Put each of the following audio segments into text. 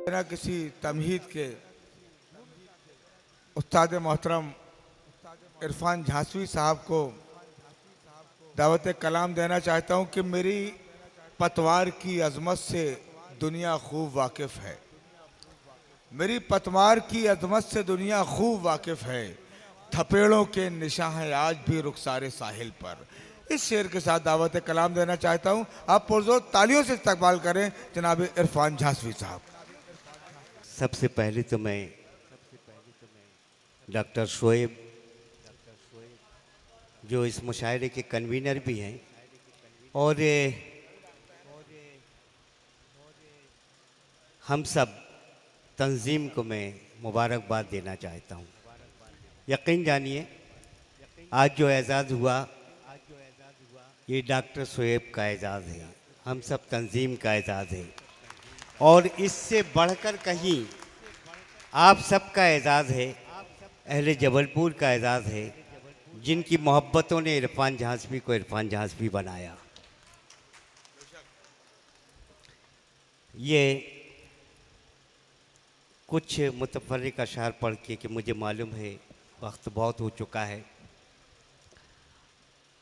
बिना किसी तमहीद के उस्ताद मोहतरम इरफान झांसवी साहब को दावत कलाम देना चाहता हूं कि मेरी पतवार की अजमत से दुनिया खूब वाकिफ़ है। मेरी पतवार की अजमत से दुनिया खूब वाकिफ़ है। थपेड़ों के निशां हैं आज भी रुखसारे साहिल पर। इस शेर के साथ दावत कलाम देना चाहता हूं। आप पुरजोर तालियों से इस्तकबाल करें जनाब इरफान झांसवी साहब। सबसे पहले तो मैं डॉक्टर शोएब, जो इस मुशायरे के कन्वीनर भी हैं, और हम सब तंजीम को मैं मुबारकबाद देना चाहता हूँ। यकीन जानिए, आज जो एजाज़ हुआ ये डॉक्टर शोएब का एजाज़ है, हम सब तंजीम का एजाज़ है, और इससे बढ़कर कहीं आप सबका एजाज़ है, अहले जबलपुर का एजाज़ है, जिनकी मोहब्बतों ने इरफान झांसवी को इरफान झांसवी बनाया। ये कुछ मुतफर्रिक अशार पढ़ के कि मुझे मालूम है वक्त बहुत हो चुका है।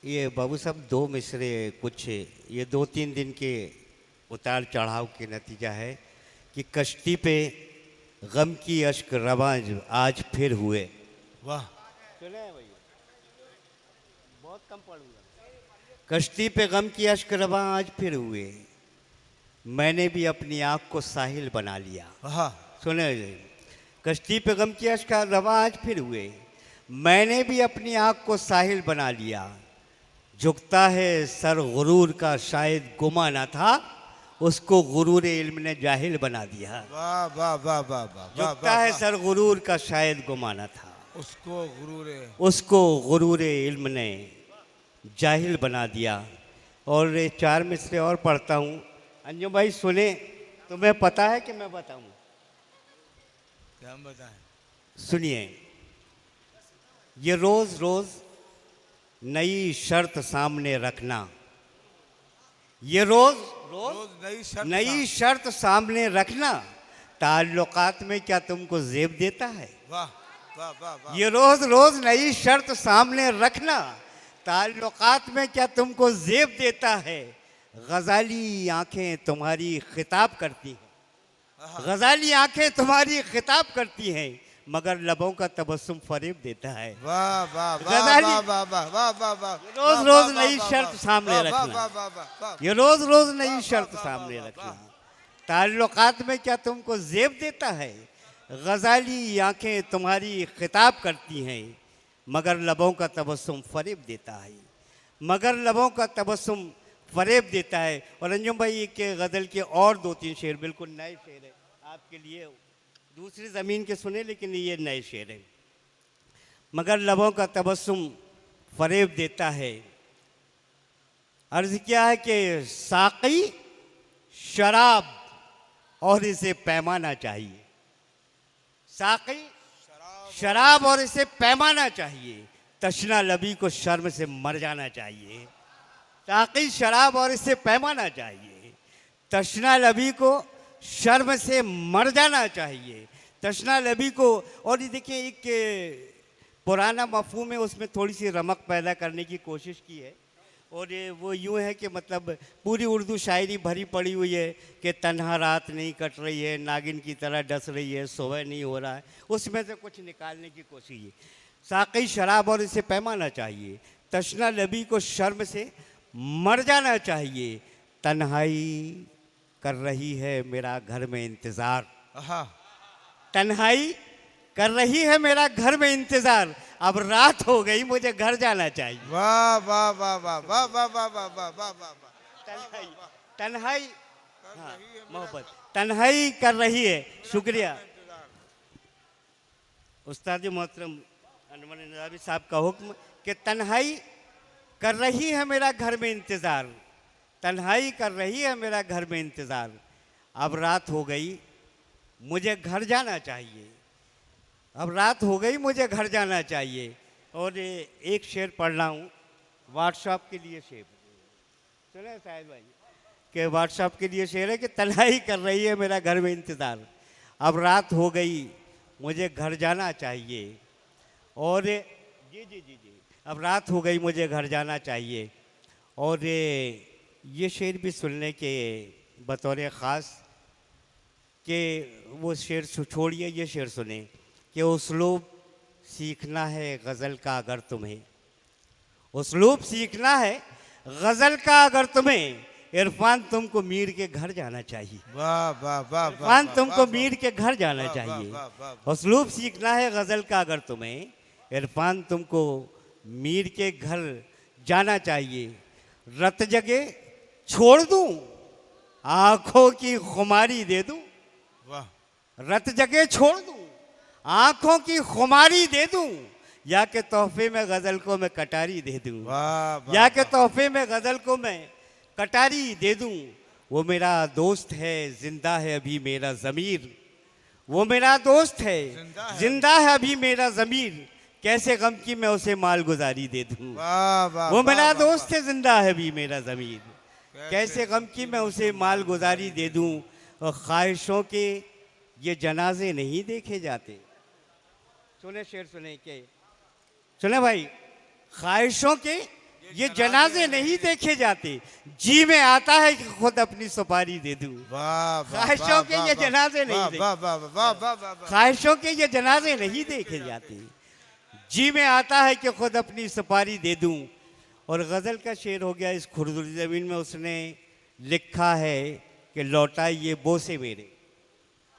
ये बाबू साहब दो मिसरे कुछ ये 2-3 दिन के उतार चढ़ाव के नतीजा है कि कश्ती पे गम की अश्क रवां आज फिर हुए। वाह, सुने हैं भैया, बहुत कम पढ़ूंगा। कश्ती पे गम की अश्क रवां आज फिर हुए, मैंने भी अपनी आँख को साहिल बना लिया। हाँ, सुने जी, कश्ती पे गम की अश्क रवां आज फिर हुए, मैंने भी अपनी आँख को साहिल बना लिया। झुकता है सर गुरूर का शायद गुमा ना था, उसको गुरूर इल्म ने जाहिल बना दिया। वाह वाह वाह वाह वाह, झुकता है सर गुरूर का शायद गुमा ना था, उसको गुरूर इल्म ने जाहिल बना दिया। और ये 4 मिसरे और पढ़ता हूँ। अंजुम भाई सुने, तुम्हें पता है कि मैं बताऊँ? क्या हम बताएं? सुनिए, ये रोज़ रोज़ नई शर्त सामने रखना, ये रोज़ रोज़ नई शर्त सामने रखना, ताल्लुकात में क्या तुमको ज़ेब देता है? वाह वाह वाह वाह। ये रोज़ रोज़ नई शर्त सामने रखना, ताल्लुकात में क्या तुमको ज़ेब देता है? गज़ाली आंखें तुम्हारी खिताब करती हैं, गज़ाली आंखें तुम्हारी खिताब करती हैं, मगर लबों का तबस्सुम फरेब देता है। वाह वाह गज़ाली वाह वाह वाह वाह वाह। रोज़ रोज़ नई शर्त सामने रखना, ये रोज़ रोज़ नई शर्त सामने रखना, ताल्लुकात में क्या तुमको ज़ेब देता है? गज़ाली आंखें तुम्हारी खिताब करती हैं, मगर लबों का तबस्सुम फरेब देता है, मगर लबों का तबस्सुम फरेब देता है। और अंजुम भाई के गज़ल के और 2-3 शेर बिल्कुल नए शेर है आपके लिए, दूसरी ज़मीन के सुने लेकिन ये नए शेर है। मगर लबों का तबस्सुम फरेब देता है। अर्ज़ क्या है कि साक़ी शराब और इसे पैमाना चाहिए, साक़ी शराब और इसे पैमाना चाहिए, तशना लबी को शर्म से मर जाना चाहिए। साक़ी शराब और इसे पैमाना चाहिए, तशना लबी को शर्म से मर जाना चाहिए, तशना लबी को। और ये देखिए, एक पुराना मफ़हूम है, उसमें थोड़ी सी रमक पैदा करने की कोशिश की है, और ये वो यूँ है कि मतलब पूरी उर्दू शायरी भरी पड़ी हुई है कि तन्हा रात नहीं कट रही है, नागिन की तरह डस रही है, सोए नहीं हो रहा है, उसमें से कुछ निकालने की कोशिश है। साक़ी शराब और इसे पैमाना चाहिए, तशना लबी को शर्म से मर जाना चाहिए, तन्हाई कर रही है मेरा घर में इंतज़ार, तन्हाई कर रही है मेरा घर में इंतज़ार, अब रात हो गई मुझे घर जाना चाहिए। वाह वाह वाह वाह वाह वाह वाह वाह वाह वाह वाह। तन्हाई, तन्हाई, हाँ मोहब्बत, तन्हाई कर रही है। शुक्रिया उस्ताद मोहतरम अनवर निज़ामी साहब का हुक्म कि तन्हाई कर रही है मेरा घर में इंतज़ार, तन्हाई कर रही है मेरा घर में इंतज़ार, अब रात हो गई मुझे घर जाना चाहिए, अब रात हो गई मुझे घर जाना चाहिए। और एक शेर पढ़ रहा हूँ व्हाट्सएप के लिए शेर, सुने शायद भाई कि व्हाट्सएप के लिए शेर है कि तन्हाई कर रही है मेरा घर में इंतज़ार, अब रात हो गई, मुझे घर जाना चाहिए। और जी जी जी जी, अब रात हो गई, मुझे घर जाना चाहिए। और ये शेर भी सुनने के बतौर ख़ास कि वो शेर छोड़िए, ये शेर सुने कि उसलूब सीखना है गज़ल का अगर तुम्हें, उसलूब सीखना है गज़ल का अगर तुम्हें, इरफान तुमको मीर के घर जाना चाहिए। वाह वाह वाह इरफान तुमको मीर के घर जाना चाहिए। उसलूब सीखना है गज़ल का अगर तुम्हें, इरफान तुमको मीर के घर जाना चाहिए। रत जगे छोड़ दूं, आंखों की खुमारी दे दूं। वाह, रत जगे छोड़ दूं, आंखों की खुमारी दे दूं, या के तोहफे में गज़ल को मैं कटारी दे दूं। वाह, वाह, या के तोहफे में गज़ल को मैं कटारी दे दूं। वो मेरा दोस्त है, जिंदा है अभी मेरा ज़मीर। वो मेरा दोस्त है, जिंदा है अभी मेरा ज़मीर। कैसे गम की मैं उसे माल गुजारी दे दूं। वाह, वाह, वो मेरा वाह, दोस्त है, जिंदा है अभी मेरा ज़मीर। कैसे गम की मैं उसे माल गुजारी दे दूं। और ख्वाहिशों के ये जनाजे नहीं देखे जाते। सुने शेर सुने के, सुने भाई, ख्वाहिशों के ये जनाजे नहीं देखे जाते। जी में आता है कि खुद अपनी सुपारी दे दूं। वाह, वाह, ख्वाहिशों के वाह, ये वाह, जनाजे नहीं वाह, देखे, वाह, वाह, वाह, वाह, वाह, वाह। ख्वाहिशों के ये जनाजे नहीं देखे जाते। जी में आता है कि खुद अपनी सुपारी दे दूं। और गज़ल का शेर हो गया इस खुर्दुरी ज़मीन में। उसने लिखा है कि लौटाइए बोसे मेरे,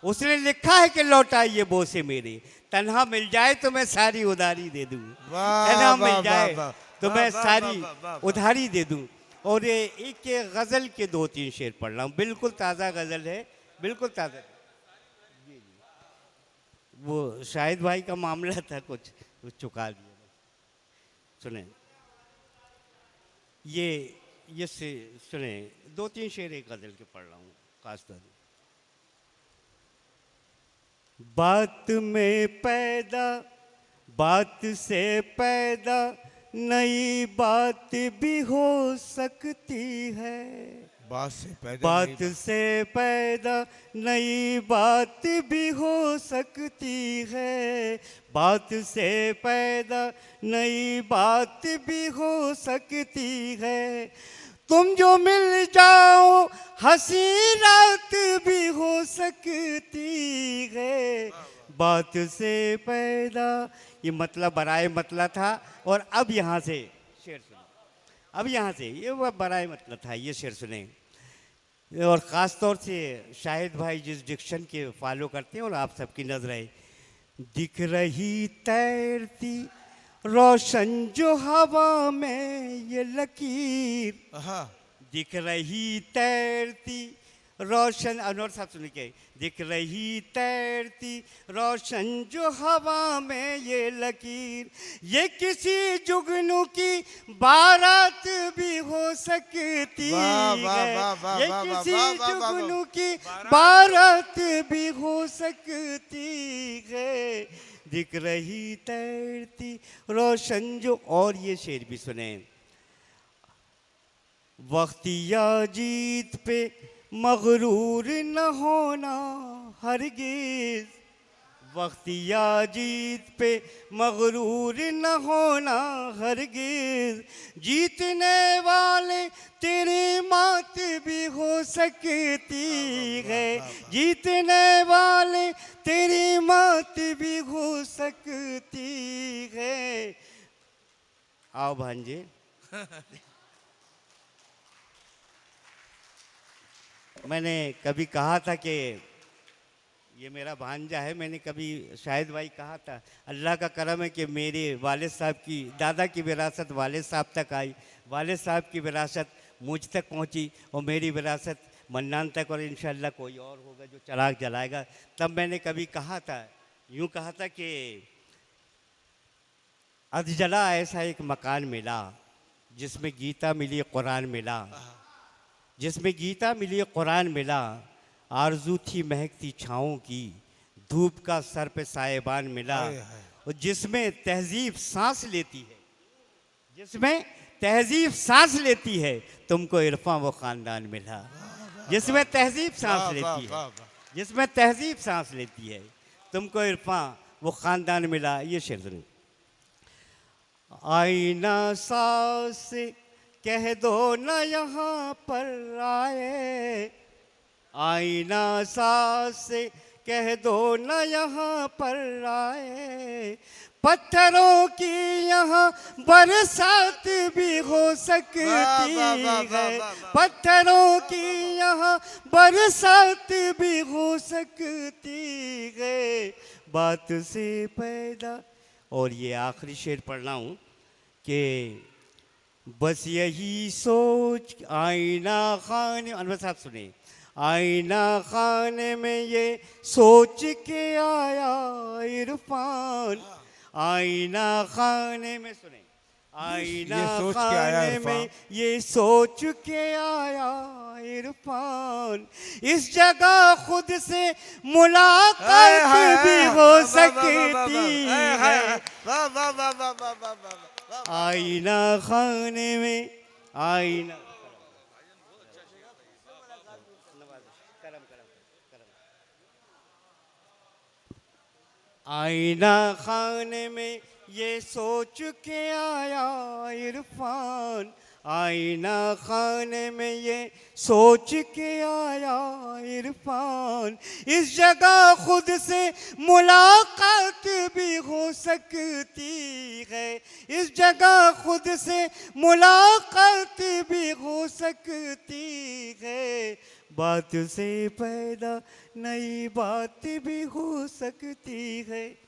उसने लिखा है कि लौटाइए बोसे मेरे। तन्हा मिल जाए तो मैं सारी उधारी दे दूं। वाह, तन्हा वाह, मिल जाए वाह, तो वाह, मैं वाह, सारी वाह, वाह, वाह। उधारी दे दूं। और ये एक ये गज़ल के 2-3 शेर पढ़ रहा हूँ, बिल्कुल ताज़ा गज़ल है, बिल्कुल ताज़ा। जी जी, वो शाहिद भाई का मामला था, कुछ चुका दिया। सुने ये से सुने 2-3 शेर एक गज़ल के पढ़ रहा हूँ खासतौर। बात में पैदा, बात से पैदा नई बात भी हो सकती है। बात से पैदा बात नहीं- से पैदा नई बात भी हो सकती है। बात से पैदा नई बात भी हो सकती है। तुम जो मिल जाओ हंसी रात भी हो सकती है। बात से पैदा, ये मतलब बराए मतलब था। और अब यहाँ से शेर सुनो, अब यहाँ से ये वह बराए मतलब था, ये शेर सुने। और ख़ास तौर से शाहिद भाई जिस डिक्शन के फॉलो करते हैं और आप सबकी नजरें, दिख रही तैरती रोशन जो हवा में ये लकीर। हाँ, दिख रही तैरती रोशन, अनवर साहब सुन के, दिख रही तैरती रोशन जो हवा में ये लकीर। ये किसी जुगनू की बारात भी हो सकती वाह, वाह, है। वाह, वाह, ये वाह, वाह, किसी वाह, वाह, वाह, जुगनू की बारात भी हो सकती है। दिख रही तैरती रोशन जो। और ये शेर भी सुने, वक्तिया जीत पे मगरूर न होना हरगिज। वक्तिया जीत पे मगरूर न होना हरगिज। जीतने वाले तेरी मात भी हो सकती है। जीतने वाले तेरी मात भी हो सकती है। आओ भांजे। मैंने कभी कहा था कि ये मेरा भांजा है। मैंने कभी शाहिद भाई कहा था, अल्लाह का करम है कि मेरे वालिद साहब की, दादा की विरासत वालिद साहब तक आई, वालिद साहब की विरासत मुझ तक पहुंची और मेरी विरासत मन्नान तक, और इंशाअल्लाह कोई और होगा जो चिराग जलाएगा। तब मैंने कभी कहा था, यूँ कहा था कि अधजला ऐसा एक मकान मिला जिसमें गीता मिली, कुरान मिला, जिसमें गीता मिली, कुरान मिला। आरजू थी महकती छाँवों की, धूप का सर पे साएबान मिला। और जिसमें तहजीब सांस लेती है, जिसमें तहजीब सांस लेती है, तुमको इरफान वो ख़ानदान मिला। जिसमें तहजीब सांस लेती है, जिसमें तहजीब सांस लेती है। तुमको इरफान वो ख़ानदान मिला। ये शेर सुनिए। आईना सास कह दो न यहाँ पर आए, आईना सास कह दो न यहाँ पर आए, पत्थरों की यहाँ बरसात भी हो सकती है, पत्थरों की यहाँ बरसात भी हो सकती है, बात से पैदा। और ये आखिरी शेर पढ़ रहा हूँ कि बस यही सोच आईना खाने, अनवर साहब सुने, आईना खाने में ये सोच के आया इरफान, आईना खाने में सुने, आईना खाने में ये सोच के आया इरफान, इस जगह खुद से मुलाकात भी हो सकती है, आईना खाने में, आईना आईना खाने में ये सोच के आया इरफान, आईना खाने में ये सोच के आया इरफान, इस जगह खुद से मुलाकात भी हो सकती है, इस जगह खुद से मुलाकात भी हो सकती है, बात से पैदा नई बात भी हो सकती है।